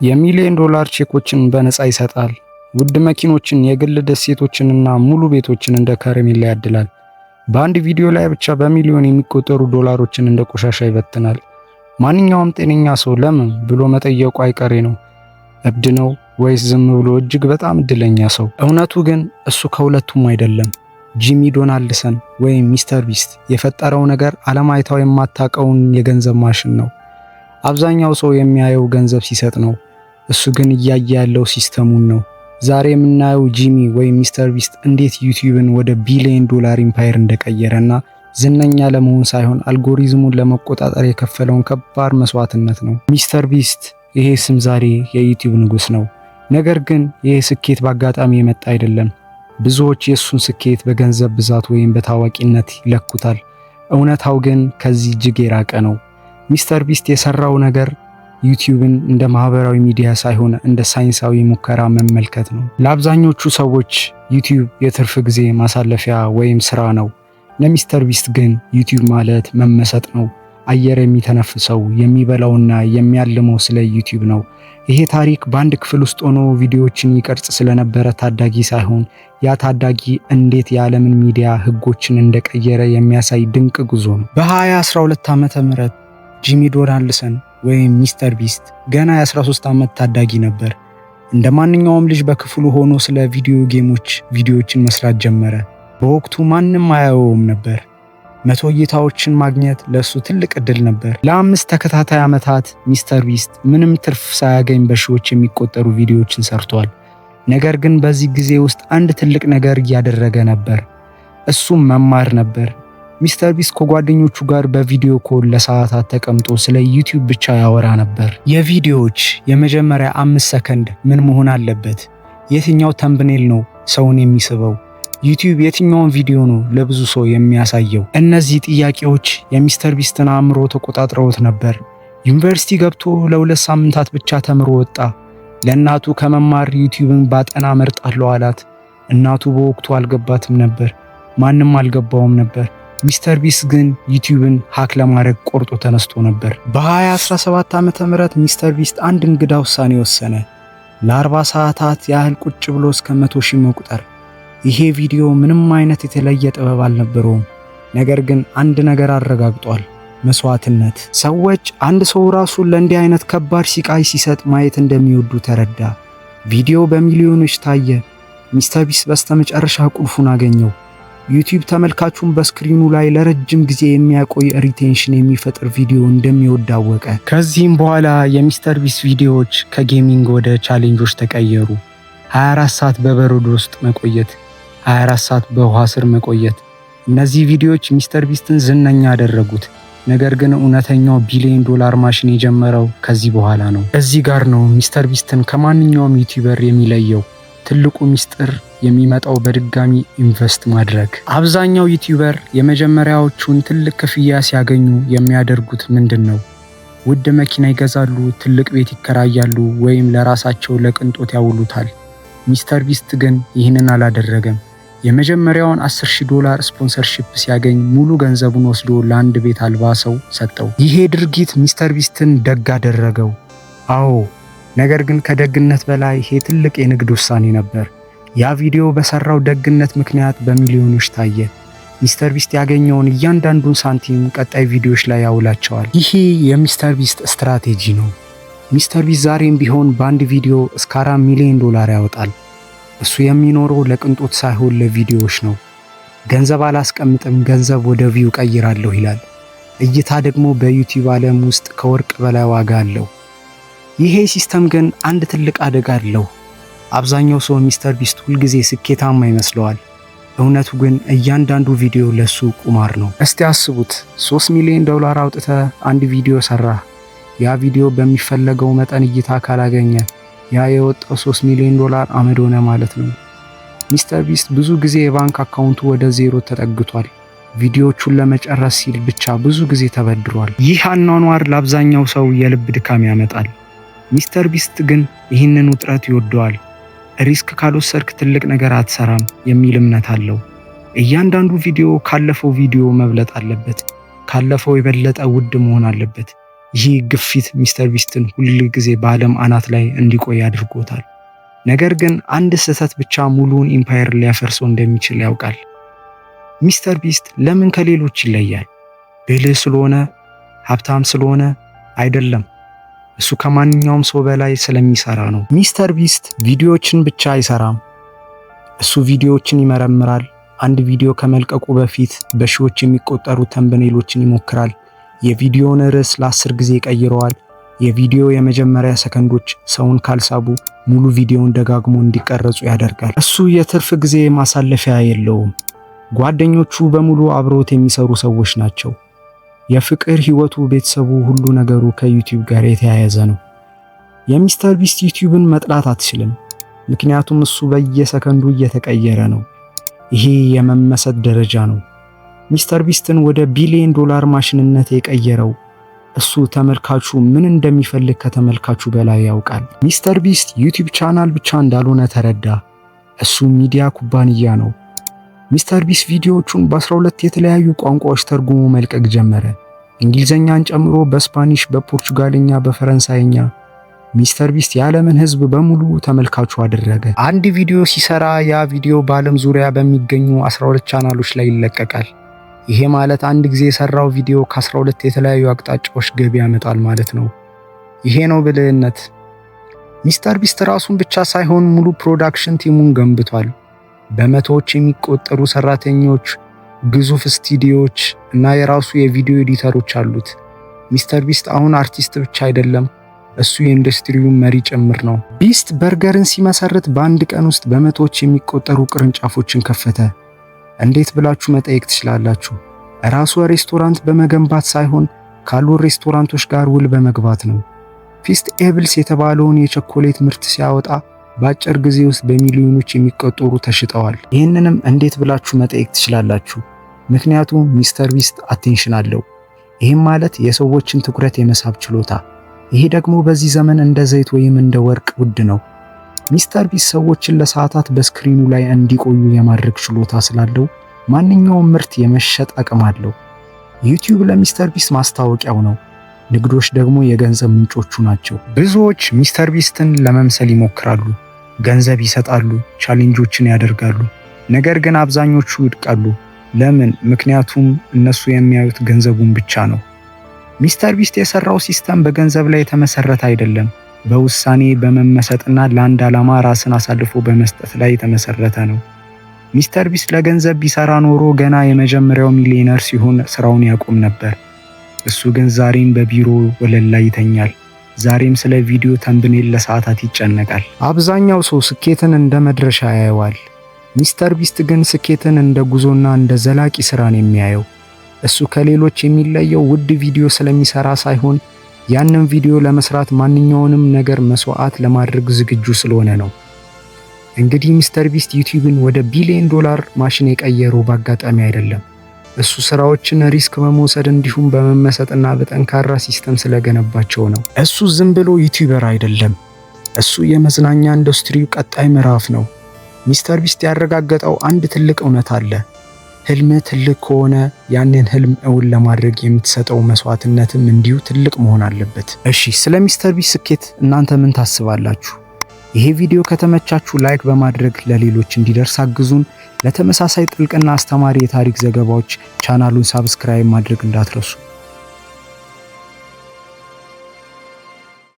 የሚሊዮን ዶላር ቼኮችን በነፃ ይሰጣል። ውድ መኪኖችን፣ የግል ደሴቶችንና ሙሉ ቤቶችን እንደ ከረሜላ ያድላል። በአንድ ቪዲዮ ላይ ብቻ በሚሊዮን የሚቆጠሩ ዶላሮችን እንደ ቆሻሻ ይበትናል። ማንኛውም ጤነኛ ሰው ለምን ብሎ መጠየቁ አይቀሬ ነው። እብድ ነው ወይስ ዝም ብሎ እጅግ በጣም እድለኛ ሰው? እውነቱ ግን እሱ ከሁለቱም አይደለም። ጂሚ ዶናልድሰን ወይም ሚስተር ቢስት የፈጠረው ነገር ዓለም አይታው የማታውቀውን የገንዘብ ማሽን ነው። አብዛኛው ሰው የሚያየው ገንዘብ ሲሰጥ ነው። እሱ ግን እያየ ያለው ሲስተሙን ነው። ዛሬ የምናየው ጂሚ ወይም ሚስተር ቢስት እንዴት ዩቲዩብን ወደ ቢሊዮን ዶላር ኢምፓየር እንደቀየረና ዝነኛ ለመሆን ሳይሆን አልጎሪዝሙን ለመቆጣጠር የከፈለውን ከባድ መስዋዕትነት ነው። ሚስተር ቢስት ይሄ ስም ዛሬ የዩቲዩብ ንጉስ ነው። ነገር ግን ይሄ ስኬት በአጋጣሚ የመጣ አይደለም። ብዙዎች የእሱን ስኬት በገንዘብ ብዛት ወይም በታዋቂነት ይለኩታል። እውነታው ግን ከዚህ እጅግ የራቀ ነው። ሚስተር ቢስት የሰራው ነገር ዩቲዩብን እንደ ማህበራዊ ሚዲያ ሳይሆን እንደ ሳይንሳዊ ሙከራ መመልከት ነው። ለአብዛኞቹ ሰዎች ዩቲዩብ የትርፍ ጊዜ ማሳለፊያ ወይም ስራ ነው። ለሚስተር ቢስት ግን ዩቲዩብ ማለት መመሰጥ ነው። አየር የሚተነፍሰው የሚበላውና የሚያልመው ስለ ዩቲዩብ ነው። ይሄ ታሪክ በአንድ ክፍል ውስጥ ሆኖ ቪዲዮዎችን ይቀርጽ ስለነበረ ታዳጊ ሳይሆን ያ ታዳጊ እንዴት የዓለምን ሚዲያ ህጎችን እንደቀየረ የሚያሳይ ድንቅ ጉዞ ነው። በ2012 ዓመተ ምህረት ጂሚ ዶናልድሰን ወይም ሚስተር ቢስት ገና የ13 ዓመት ታዳጊ ነበር። እንደ ማንኛውም ልጅ በክፍሉ ሆኖ ስለ ቪዲዮ ጌሞች ቪዲዮዎችን መስራት ጀመረ። በወቅቱ ማንም አያየውም ነበር። 100 እይታዎችን ማግኘት ለሱ ትልቅ ዕድል ነበር። ለ5 ተከታታይ ዓመታት ሚስተር ቢስት ምንም ትርፍ ሳያገኝ በሺዎች የሚቆጠሩ ቪዲዮዎችን ሰርቷል። ነገር ግን በዚህ ጊዜ ውስጥ አንድ ትልቅ ነገር እያደረገ ነበር። እሱም መማር ነበር። ሚስተር ቢስት ከጓደኞቹ ጋር በቪዲዮ ኮል ለሰዓታት ተቀምጦ ስለ ዩቲዩብ ብቻ ያወራ ነበር። የቪዲዮዎች የመጀመሪያ 5 ሰከንድ ምን መሆን አለበት? የትኛው ተምብኔል ነው ሰውን የሚስበው? ዩቲዩብ የትኛውን ቪዲዮ ነው ለብዙ ሰው የሚያሳየው? እነዚህ ጥያቄዎች የሚስተር ቢስትን አእምሮ ተቆጣጥረውት ነበር። ዩኒቨርሲቲ ገብቶ ለ2 ሳምንታት ብቻ ተምሮ ወጣ። ለእናቱ ከመማር ዩቲዩብን ባጠና መርጣለሁ አላት። እናቱ በወቅቱ አልገባትም ነበር። ማንም አልገባውም ነበር። ሚስተር ቢስት ግን ዩቲዩብን ሃክ ለማድረግ ቆርጦ ተነስቶ ነበር። በ2017 ዓመተ ምህረት ሚስተር ቢስት አንድ እንግዳ ውሳኔ ወሰነ። ለ40 ሰዓታት ያህል ቁጭ ብሎ እስከ 100,000 መቁጠር። ይሄ ቪዲዮ ምንም አይነት የተለየ ጥበብ አልነበረውም። ነገር ግን አንድ ነገር አረጋግጧል፣ መስዋዕትነት። ሰዎች አንድ ሰው ራሱን ለእንዲህ አይነት ከባድ ሲቃይ ሲሰጥ ማየት እንደሚወዱ ተረዳ። ቪዲዮ በሚሊዮኖች ታየ። ሚስተር ቢስት በስተመጨረሻ ቁልፉን አገኘው። ዩቲዩብ ተመልካቹን በስክሪኑ ላይ ለረጅም ጊዜ የሚያቆይ ሪቴንሽን የሚፈጥር ቪዲዮ እንደሚወድ አወቀ። ከዚህም በኋላ የሚስተር ቢስት ቪዲዮዎች ከጌሚንግ ወደ ቻሌንጆች ተቀየሩ። 24 ሰዓት በበረዶ ውስጥ መቆየት፣ 24 ሰዓት በውሃ ስር መቆየት። እነዚህ ቪዲዮዎች ሚስተር ቢስትን ዝነኛ ያደረጉት። ነገር ግን እውነተኛው ቢሊዮን ዶላር ማሽን የጀመረው ከዚህ በኋላ ነው። እዚህ ጋር ነው ሚስተር ቢስትን ከማንኛውም ዩቲዩበር የሚለየው። ትልቁ ሚስጥር የሚመጣው በድጋሚ ኢንቨስት ማድረግ። አብዛኛው ዩቲዩበር የመጀመሪያዎቹን ትልቅ ክፍያ ሲያገኙ የሚያደርጉት ምንድን ነው? ውድ መኪና ይገዛሉ፣ ትልቅ ቤት ይከራያሉ፣ ወይም ለራሳቸው ለቅንጦት ያውሉታል። ሚስተር ቢስት ግን ይህንን አላደረገም። የመጀመሪያውን $10,000 ስፖንሰርሺፕ ሲያገኝ ሙሉ ገንዘቡን ወስዶ ለአንድ ቤት አልባ ሰው ሰጠው። ይሄ ድርጊት ሚስተር ቢስትን ደግ አደረገው። አዎ፣ ነገር ግን ከደግነት በላይ ይሄ ትልቅ የንግድ ውሳኔ ነበር። ያ ቪዲዮ በሰራው ደግነት ምክንያት በሚሊዮኖች ታየ። ሚስተር ቢስት ያገኘውን እያንዳንዱን ሳንቲም ቀጣይ ቪዲዮዎች ላይ ያውላቸዋል። ይሄ የሚስተር ቢስት ስትራቴጂ ነው። ሚስተር ቢስት ዛሬም ቢሆን በአንድ ቪዲዮ እስከ $4 ሚሊዮን ያወጣል። እሱ የሚኖረው ለቅንጦት ሳይሆን ለቪዲዮዎች ነው። ገንዘብ አላስቀምጥም፣ ገንዘብ ወደ ቪው ቀይራለሁ ይላል። እይታ ደግሞ በዩቲዩብ ዓለም ውስጥ ከወርቅ በላይ ዋጋ አለው። ይሄ ሲስተም ግን አንድ ትልቅ አደጋ አለው። አብዛኛው ሰው ሚስተር ቢስት ሁልጊዜ ስኬታማ ይመስለዋል። እውነቱ ግን እያንዳንዱ ቪዲዮ ለሱ ቁማር ነው። እስቲ አስቡት፣ $3 ሚሊዮን አውጥተህ አንድ ቪዲዮ ሰራህ። ያ ቪዲዮ በሚፈለገው መጠን እይታ ካላገኘ ያ የወጣው $3 ሚሊዮን አመድ ሆነ ማለት ነው። ሚስተር ቢስት ብዙ ጊዜ የባንክ አካውንቱ ወደ ዜሮ ተጠግቷል። ቪዲዮቹን ለመጨረስ ሲል ብቻ ብዙ ጊዜ ተበድሯል። ይህ አኗኗር ለአብዛኛው ሰው የልብ ድካም ያመጣል። ሚስተር ቢስት ግን ይህንን ውጥረት ይወደዋል። ሪስክ ካልወሰድክ ትልቅ ነገር አትሰራም የሚል እምነት አለው። እያንዳንዱ ቪዲዮ ካለፈው ቪዲዮ መብለጥ አለበት። ካለፈው የበለጠ ውድ መሆን አለበት። ይህ ግፊት ሚስተር ቢስትን ሁል ጊዜ በዓለም አናት ላይ እንዲቆይ አድርጎታል። ነገር ግን አንድ ስህተት ብቻ ሙሉውን ኢምፓየር ሊያፈርሰው እንደሚችል ያውቃል። ሚስተር ቢስት ለምን ከሌሎች ይለያል? ብልህ ስለሆነ? ሀብታም ስለሆነ? አይደለም። እሱ ከማንኛውም ሰው በላይ ስለሚሰራ ነው። ሚስተር ቢስት ቪዲዮዎችን ብቻ አይሰራም። እሱ ቪዲዮዎችን ይመረምራል። አንድ ቪዲዮ ከመልቀቁ በፊት በሺዎች የሚቆጠሩ ተምብኔሎችን ይሞክራል። የቪዲዮውን ርዕስ ለ10 ጊዜ ይቀይረዋል። የቪዲዮ የመጀመሪያ ሰከንዶች ሰውን ካልሳቡ ሙሉ ቪዲዮውን ደጋግሞ እንዲቀረጹ ያደርጋል። እሱ የትርፍ ጊዜ ማሳለፊያ የለውም። ጓደኞቹ በሙሉ አብረውት የሚሰሩ ሰዎች ናቸው። የፍቅር ህይወቱ፣ ቤተሰቡ፣ ሁሉ ነገሩ ከዩቲዩብ ጋር የተያያዘ ነው። የሚስተር ቢስት ዩቲዩብን መጥላት አትችልም፣ ምክንያቱም እሱ በየሰከንዱ እየተቀየረ ነው። ይሄ የመመሰጥ ደረጃ ነው። ሚስተር ቢስትን ወደ ቢሊዮን ዶላር ማሽንነት የቀየረው እሱ ተመልካቹ ምን እንደሚፈልግ ከተመልካቹ በላይ ያውቃል። ሚስተር ቢስት ዩቲዩብ ቻናል ብቻ እንዳልሆነ ተረዳ። እሱ ሚዲያ ኩባንያ ነው። ሚስተር ቢስት ቪዲዮዎቹን በ12 የተለያዩ ቋንቋዎች ተርጉሞ መልቀቅ ጀመረ። እንግሊዘኛን ጨምሮ በስፓኒሽ፣ በፖርቹጋልኛ፣ በፈረንሳይኛ። ሚስተር ቢስት የዓለምን ህዝብ በሙሉ ተመልካቹ አደረገ። አንድ ቪዲዮ ሲሰራ ያ ቪዲዮ በዓለም ዙሪያ በሚገኙ 12 ቻናሎች ላይ ይለቀቃል። ይሄ ማለት አንድ ጊዜ የሰራው ቪዲዮ ከ12 የተለያዩ አቅጣጫዎች ገቢ ያመጣል ማለት ነው። ይሄ ነው ብልህነት። ሚስተር ቢስት ራሱን ብቻ ሳይሆን ሙሉ ፕሮዳክሽን ቲሙን ገንብቷል። በመቶዎች የሚቆጠሩ ሰራተኞች፣ ግዙፍ ስቱዲዮዎች እና የራሱ የቪዲዮ ኤዲተሮች አሉት። ሚስተር ቢስት አሁን አርቲስት ብቻ አይደለም፣ እሱ የኢንዱስትሪው መሪ ጭምር ነው። ቢስት በርገርን ሲመሰርት በአንድ ቀን ውስጥ በመቶዎች የሚቆጠሩ ቅርንጫፎችን ከፈተ። እንዴት ብላችሁ መጠየቅ ትችላላችሁ? ራሱ ሬስቶራንት በመገንባት ሳይሆን ካሉ ሬስቶራንቶች ጋር ውል በመግባት ነው። ፊስት ኤብልስ የተባለውን የቸኮሌት ምርት ሲያወጣ በአጭር ጊዜ ውስጥ በሚሊዮኖች የሚቆጠሩ ተሽጠዋል። ይህንንም እንዴት ብላችሁ መጠየቅ ትችላላችሁ? ምክንያቱም ሚስተር ቢስት አቴንሽን አለው። ይህም ማለት የሰዎችን ትኩረት የመሳብ ችሎታ። ይሄ ደግሞ በዚህ ዘመን እንደ ዘይት ወይም እንደ ወርቅ ውድ ነው። ሚስተር ቢስት ሰዎችን ለሰዓታት በስክሪኑ ላይ እንዲቆዩ የማድረግ ችሎታ ስላለው ማንኛውም ምርት የመሸጥ አቅም አለው። ዩቲዩብ ለሚስተር ቢስት ማስታወቂያው ነው። ንግዶች ደግሞ የገንዘብ ምንጮቹ ናቸው። ብዙዎች ሚስተር ቢስትን ለመምሰል ይሞክራሉ፣ ገንዘብ ይሰጣሉ፣ ቻሌንጆችን ያደርጋሉ። ነገር ግን አብዛኞቹ ይወድቃሉ። ለምን? ምክንያቱም እነሱ የሚያዩት ገንዘቡን ብቻ ነው። ሚስተር ቢስት የሰራው ሲስተም በገንዘብ ላይ የተመሰረተ አይደለም። በውሳኔ በመመሰጥና ለአንድ ዓላማ ራስን አሳልፎ በመስጠት ላይ የተመሰረተ ነው። ሚስተር ቢስት ለገንዘብ ቢሰራ ኖሮ ገና የመጀመሪያው ሚሊዮነር ሲሆን ስራውን ያቆም ነበር። እሱ ግን ዛሬም በቢሮ ወለል ላይ ይተኛል። ዛሬም ስለ ቪዲዮ ተምብኔል ለሰዓታት ይጨነቃል። አብዛኛው ሰው ስኬትን እንደ መድረሻ ያየዋል። ሚስተር ቢስት ግን ስኬትን እንደ ጉዞና እንደ ዘላቂ ስራን የሚያየው። እሱ ከሌሎች የሚለየው ውድ ቪዲዮ ስለሚሰራ ሳይሆን ያንን ቪዲዮ ለመስራት ማንኛውንም ነገር መስዋዕት ለማድረግ ዝግጁ ስለሆነ ነው። እንግዲህ ሚስተር ቢስት ዩቲዩብን ወደ ቢሊዮን ዶላር ማሽን የቀየረው በአጋጣሚ አይደለም። እሱ ስራዎችን ሪስክ በመውሰድ እንዲሁም በመመሰጥና በጠንካራ ሲስተም ስለገነባቸው ነው። እሱ ዝም ብሎ ዩቲዩበር አይደለም። እሱ የመዝናኛ ኢንዱስትሪው ቀጣይ ምዕራፍ ነው። ሚስተር ቢስት ያረጋገጠው አንድ ትልቅ እውነት አለ። ህልም ትልቅ ከሆነ ያንን ህልም እውን ለማድረግ የምትሰጠው መስዋዕትነትም እንዲሁ ትልቅ መሆን አለበት። እሺ፣ ስለ ሚስተር ቢስት ስኬት እናንተ ምን ታስባላችሁ? ይሄ ቪዲዮ ከተመቻችሁ ላይክ በማድረግ ለሌሎች እንዲደርስ አግዙን። ለተመሳሳይ ጥልቅና አስተማሪ የታሪክ ዘገባዎች ቻናሉን ሳብስክራይብ ማድረግ እንዳትረሱ።